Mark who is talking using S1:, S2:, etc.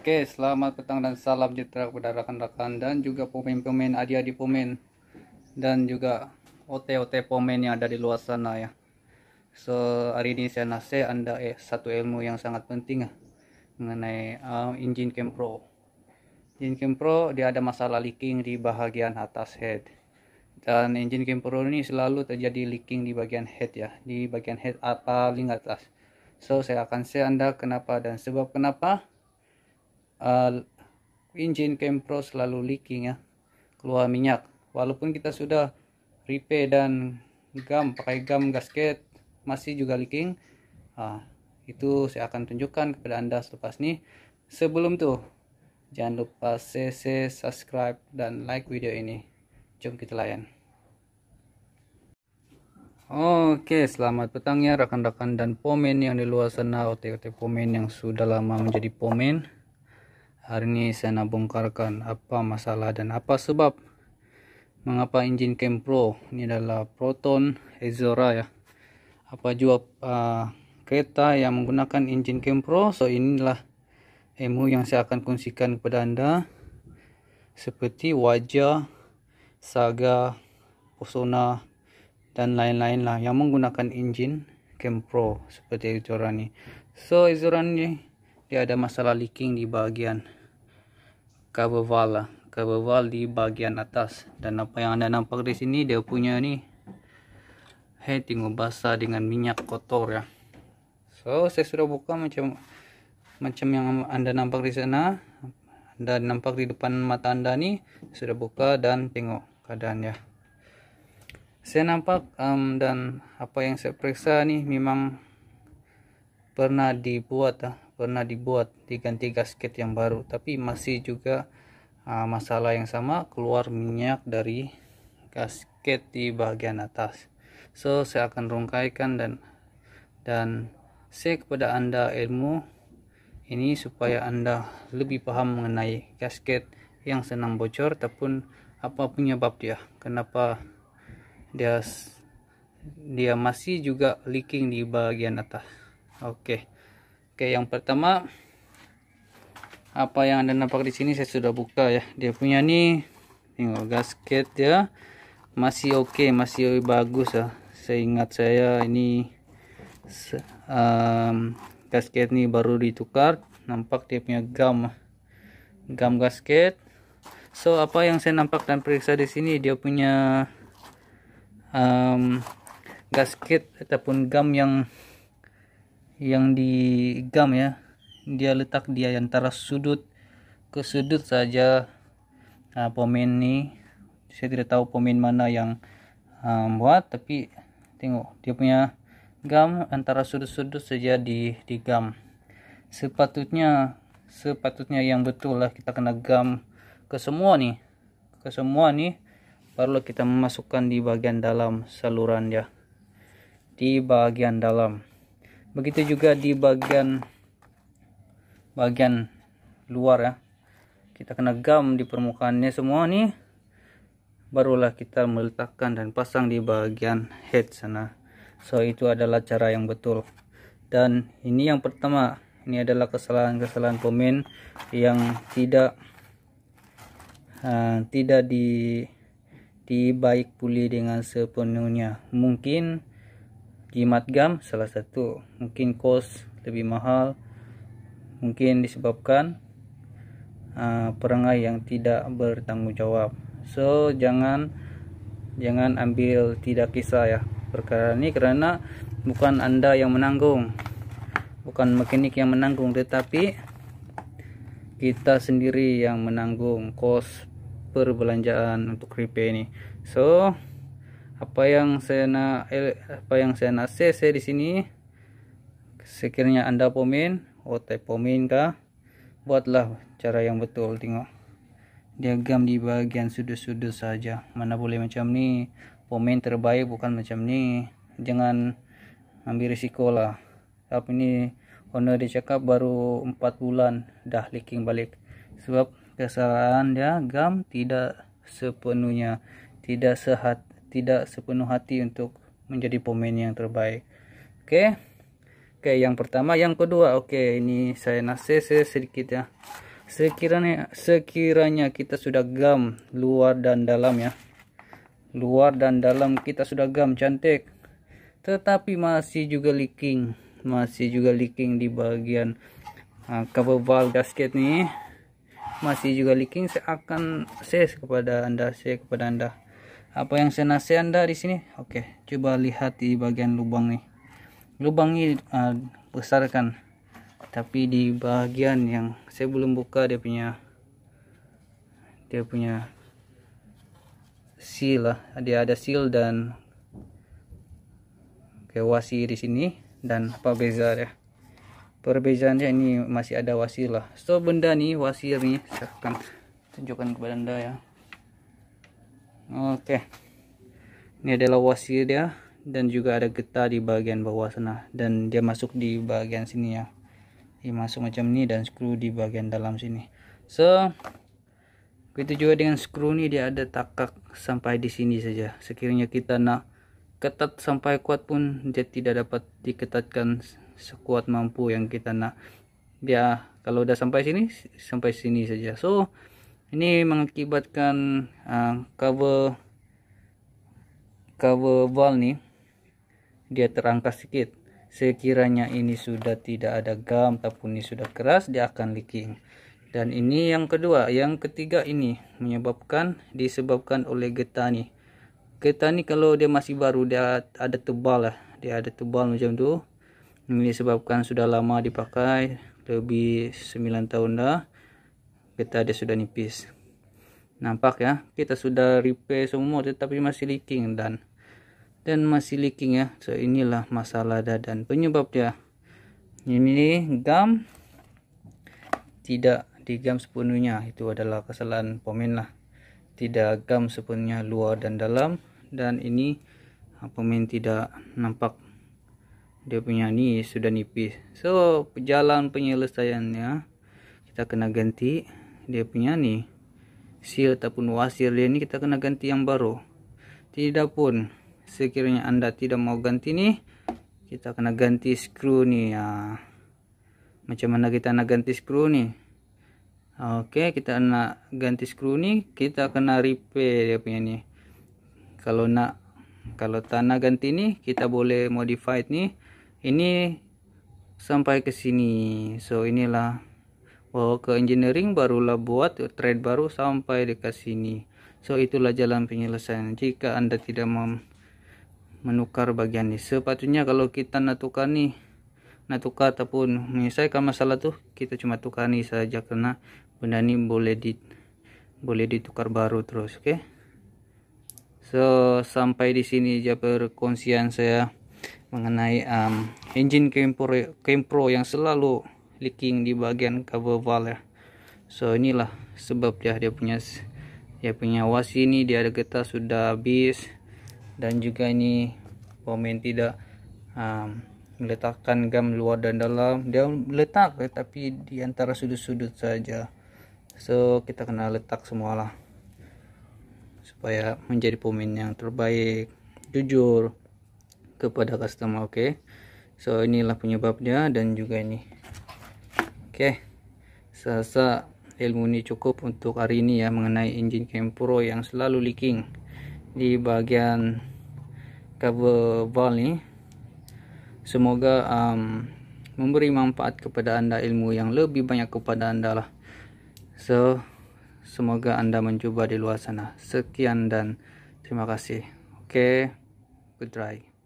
S1: Oke, selamat petang dan salam sejahtera kepada rekan-rekan dan juga pemain-pemain, adik-adik pemain dan juga OT-OT pemain yang ada di luar sana ya. So, hari ini saya nasihat Anda satu ilmu yang sangat penting ya, mengenai engine cam pro. Engine cam pro dia ada masalah leaking di bagian atas head. Dan engine cam pro ini selalu terjadi leaking di bagian head ya, di bagian head paling atas. So, saya akan share Anda kenapa dan sebab kenapa engine cam pro selalu leaking ya, keluar minyak walaupun kita sudah repair dan pakai gam gasket masih juga leaking. Itu saya akan tunjukkan kepada Anda selepas ini. Sebelum tuh jangan lupa share, subscribe dan like video ini. Jom kita layan. Oke, selamat petang ya rekan-rekan dan pemain yang di luar sana, OT-OT pemain yang sudah lama menjadi pemain. Hari ini saya nak bongkarkan apa masalah dan apa sebab mengapa engine cam pro ini adalah Proton Exora ya. Apa juga kereta yang menggunakan engine cam pro. So inilah ilmu yang saya akan kongsikan kepada Anda, seperti Wajah, Saga, Persona dan lain-lain lah yang menggunakan engine cam pro seperti Exora ni. So Exora ni dia ada masalah leaking di bagian cover valve di bagian atas. Dan apa yang Anda nampak di sini, dia punya ni head tengok basah dengan minyak kotor ya. So saya sudah buka macam yang Anda nampak di sana. Anda nampak di depan mata Anda ni, sudah buka dan tengok keadaan ya. Saya nampak dan apa yang saya periksa ni memang pernah dibuat diganti gasket yang baru, tapi masih juga masalah yang sama, keluar minyak dari gasket di bagian atas. So saya akan rungkaikan dan share kepada Anda ilmu ini supaya Anda lebih paham mengenai gasket yang senang bocor ataupun apa penyebab dia, kenapa dia masih juga leaking di bagian atas. Oke, yang pertama, apa yang Anda nampak di sini saya sudah buka ya. Dia punya ni, tengok gasket ya, masih oke, masih bagus ya. Seingat saya ini gasket ni baru ditukar. Nampak dia punya gam gasket. So apa yang saya nampak dan periksa di sini, dia punya gasket ataupun gam yang di gam ya, dia letak dia antara sudut ke sudut saja. Pemain ni saya tidak tahu pemain mana yang buat, tapi tengok dia punya gam antara sudut-sudut saja di gam. Sepatutnya yang betul lah kita kena gam ke semua ni barulah kita memasukkan di bagian dalam saluran dia, di bagian dalam. Begitu juga di bagian luar ya, kita kena gam di permukaannya semua ni, barulah kita meletakkan dan pasang di bagian head sana. So itu adalah cara yang betul. Dan ini yang pertama, ini adalah kesalahan pemain yang tidak dibaik pulih dengan sepenuhnya. Mungkin jimat gam salah satu, mungkin kos lebih mahal, mungkin disebabkan perangai yang tidak bertanggung jawab. So jangan ambil tidak kisah ya perkara ini, karena bukan Anda yang menanggung, bukan mekanik yang menanggung, tetapi kita sendiri yang menanggung kos perbelanjaan untuk repair ini. So apa yang saya nak share di sini, sekiranya Anda pemain, OT pemain kah, buatlah cara yang betul. Tengok dia gam di bagian sudut-sudut saja, mana boleh macam ni. Pemain terbaik bukan macam ni, jangan ambil risiko lah. Tapi ini owner dia cakap baru 4 bulan dah leaking balik, sebab kesalahan dia gam tidak sepenuhnya, tidak sepenuh hati untuk menjadi pemain yang terbaik. Oke, yang pertama. Yang kedua, ini saya nasihat sedikit ya. Sekiranya kita sudah gam luar dan dalam ya, luar dan dalam kita sudah gam cantik, tetapi masih juga leaking di bagian cover valve gasket nih, masih juga leaking. Saya akan share kepada anda apa yang saya nasihat anda di sini. Oke, coba lihat di bagian lubang nih. Lubang ini besar kan, tapi di bagian yang saya belum buka dia punya seal lah. Dia ada seal dan kayak wasi di sini. Dan apa beza ya? Perbezaannya ini masih ada wasir lah. So benda nih, wasir nih saya akan tunjukkan kepada anda ya. Oke, ini adalah wasir dia, dan juga ada getah di bagian bawah sana, dan dia masuk di bagian sini ya. Dia masuk macam ini, dan skru di bagian dalam sini. So begitu juga dengan skru ini, dia ada takak sampai di sini saja. Sekiranya kita nak ketat sampai kuat pun dia tidak dapat diketatkan sekuat mampu yang kita nak. Dia kalau udah sampai sini saja. So ini mengakibatkan cover valve nih dia terangkat sedikit. Sekiranya ini sudah tidak ada gam ataupun ini sudah keras, dia akan leaking. Dan ini yang kedua. Yang ketiga ini disebabkan oleh getah nih. Getah nih kalau dia masih baru dia ada tebal lah, dia ada tebal macam tu. Ini disebabkan sudah lama dipakai, lebih 9 tahun dah, getah dia sudah nipis. Nampak ya, kita sudah repair semua tetapi masih leaking dan masih leaking ya. So inilah masalah dan penyebabnya. Ini gam tidak digam sepenuhnya, itu adalah kesalahan pemain lah. Tidak gam sepenuhnya luar dan dalam, dan ini pemain tidak nampak dia punya ni sudah nipis. So jalan penyelesaiannya kita kena ganti dia punya ni seal ataupun wasir dia ni, kita kena ganti yang baru. Tidak pun sekiranya anda tidak mau ganti nih, kita kena ganti skru nih ya. Macam mana kita nak ganti skru nih? Oke, kita nak ganti skru nih, kita kena repair dia punya nih. Kalau tak nak ganti nih, kita boleh modify nih. Ini sampai ke sini. So inilah bawa ke engineering, barulah buat thread baru sampai dekat sini. So itulah jalan penyelesaian. Jika anda tidak mau menukar bagian ini, sepatutnya kalau kita nak tukar ataupun menyelesaikan masalah tuh, kita cuma tukar nih saja, karena benda ini boleh ditukar baru terus. Oke. So sampai di sini aja perkongsian saya mengenai engine Kempro yang selalu leaking di bagian cover valve ya. So inilah sebab dia punya wasi ini, dia ada getah sudah habis, dan juga ini pemain tidak meletakkan gam luar dan dalam. Dia letak tapi di antara sudut-sudut saja. So kita kena letak semualah supaya menjadi pemain yang terbaik, jujur kepada customer. Oke. So inilah penyebabnya, dan juga ini. Oke, saya ilmu ini cukup untuk hari ini ya, mengenai engine Kempro yang selalu leaking di bagian cover valve nih. Semoga memberi manfaat kepada anda, ilmu yang lebih banyak kepada anda lah. So semoga anda mencoba di luar sana. Sekian dan terima kasih. Oke, good try.